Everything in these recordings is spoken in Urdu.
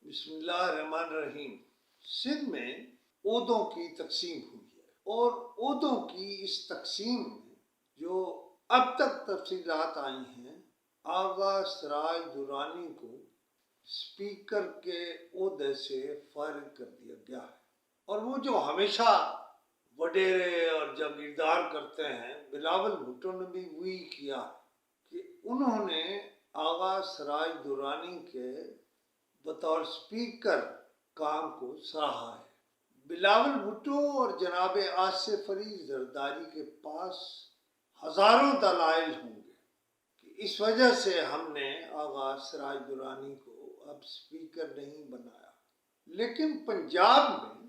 بسم اللہ الرحمن الرحیم۔ سندھ میں عہدوں کی تقسیم ہوئی ہے اور عہدوں کی اس تقسیم میں جو اب تک تفصیلات آئی ہیں، آغا سراج درانی کو اسپیکر کے عہدے سے فارغ کر دیا گیا ہے، اور وہ جو ہمیشہ وڈیرے اور جاگیردار کرتے ہیں، بلاول بھٹو نے بھی وہی کیا کہ انہوں نے آغا سراج درانی کے بطور اسپیکر کام کو سراہا ہے۔ بلاول بھٹو اور جناب آصف علی زرداری کے پاس ہزاروں دلائل ہوں گے کہ اس وجہ سے ہم نے آغا سراج درانی کو اب اسپیکر نہیں بنایا، لیکن پنجاب میں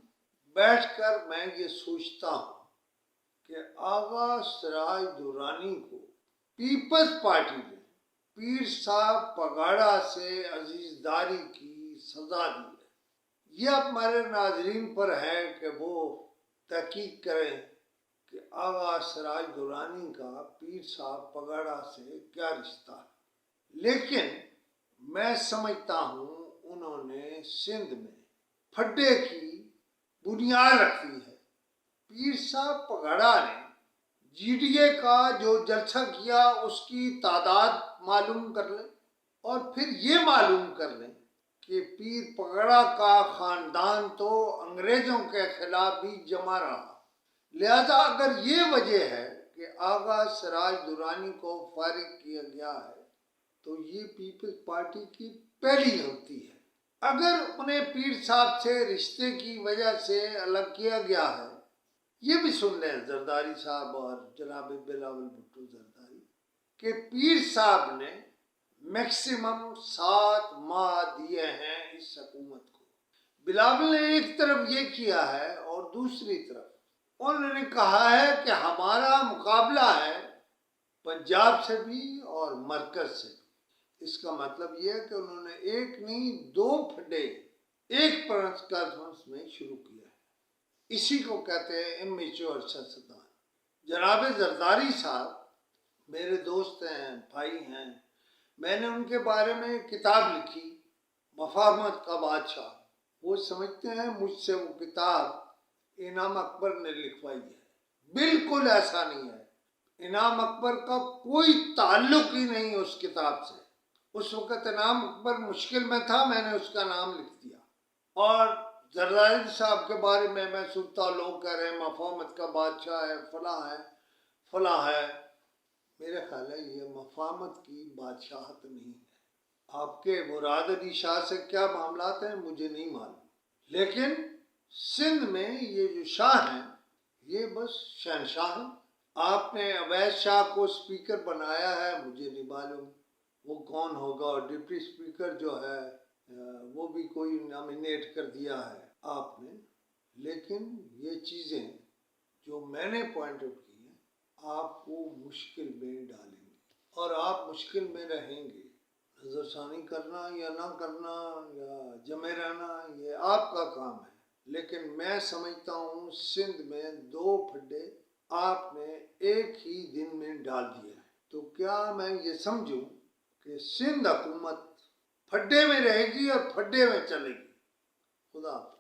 بیٹھ کر میں یہ سوچتا ہوں کہ آغا سراج درانی کو پیپلز پارٹی نے پیر صاحب پگاڑا سے عزیزداری کی سزا دی ہے۔ یہ اب ہمارے ناظرین پر ہے کہ وہ تحقیق کریں کہ آغا سراج درانی کا پیر صاحب پگاڑا سے کیا رشتہ ہے، لیکن میں سمجھتا ہوں انہوں نے سندھ میں پھڈے کی بنیاد رکھی ہے۔ پیر صاحب پگاڑا نے جی ڈی اے کا جو جلسہ کیا اس کی تعداد معلوم کر لیں، اور پھر یہ معلوم کر لیں کہ پیر پگاڑا کا خاندان تو انگریزوں کے خلاف بھی جمع رہا، لہذا اگر یہ وجہ ہے کہ آغا سراج درانی کو فارغ کیا گیا ہے تو یہ پیپلز پارٹی کی پہلی غلطی ہے۔ اگر انہیں پیر صاحب سے رشتے کی وجہ سے الگ کیا گیا ہے، یہ بھی سن لیں زرداری صاحب اور جناب بلاول بھٹو زرداری کہ پیر صاحب نے میکسیمم 7 ماہ دیے ہیں اس حکومت کو۔ بلاول نے ایک طرف یہ کیا ہے اور دوسری طرف انہوں نے کہا ہے کہ ہمارا مقابلہ ہے پنجاب سے بھی اور مرکز سے بھی۔ اس کا مطلب یہ ہے کہ انہوں نے ایک نہیں 2 پھڈے ایک پریس کانفرنس میں شروع کیا ہے۔ اسی کو کہتے ہیں امیچور سیاستدان۔ جناب زرداری صاحب میرے دوست ہیں، بھائی ہیں، میں نے ان کے بارے میں کتاب لکھی مفاہمت کا بادشاہ۔ وہ سمجھتے ہیں مجھ سے وہ کتاب انعام اکبر نے لکھوائی ہے، بالکل ایسا نہیں ہے۔ انعام اکبر کا کوئی تعلق ہی نہیں اس کتاب سے۔ اس وقت انعام اکبر مشکل میں تھا، میں نے اس کا نام لکھ دیا۔ اور زرداری صاحب کے بارے میں سنتا لوگ کہہ رہے ہیں مفاہمت کا بادشاہ ہے، فلاں ہے فلاں ہے۔ میرے خیال ہے یہ مفاہمت کی بادشاہت نہیں ہے۔ آپ کے مراد علی شاہ سے کیا معاملات ہیں مجھے نہیں معلوم، لیکن سندھ میں یہ جو شاہ ہیں یہ بس شہنشاہ ہیں۔ آپ نے اویس شاہ کو اسپیکر بنایا ہے، مجھے نہیں معلوم وہ کون ہوگا، اور ڈپٹی اسپیکر جو ہے وہ بھی کوئی نامینیٹ کر دیا ہے آپ نے۔ لیکن یہ چیزیں جو میں نے پوائنٹ آؤٹ کی ہیں آپ کو مشکل میں ڈالیں گے، اور آپ مشکل میں رہیں گے۔ نظر ثانی کرنا یا نہ کرنا یا جمے رہنا یہ آپ کا کام ہے، لیکن میں سمجھتا ہوں سندھ میں 2 پھڈے آپ نے ایک ہی دن میں ڈال دیا ہے۔ تو کیا میں یہ سمجھوں کہ سندھ حکومت پھڈے میں رہے گی اور پھڈے میں چلے گی؟ خدا حافظ۔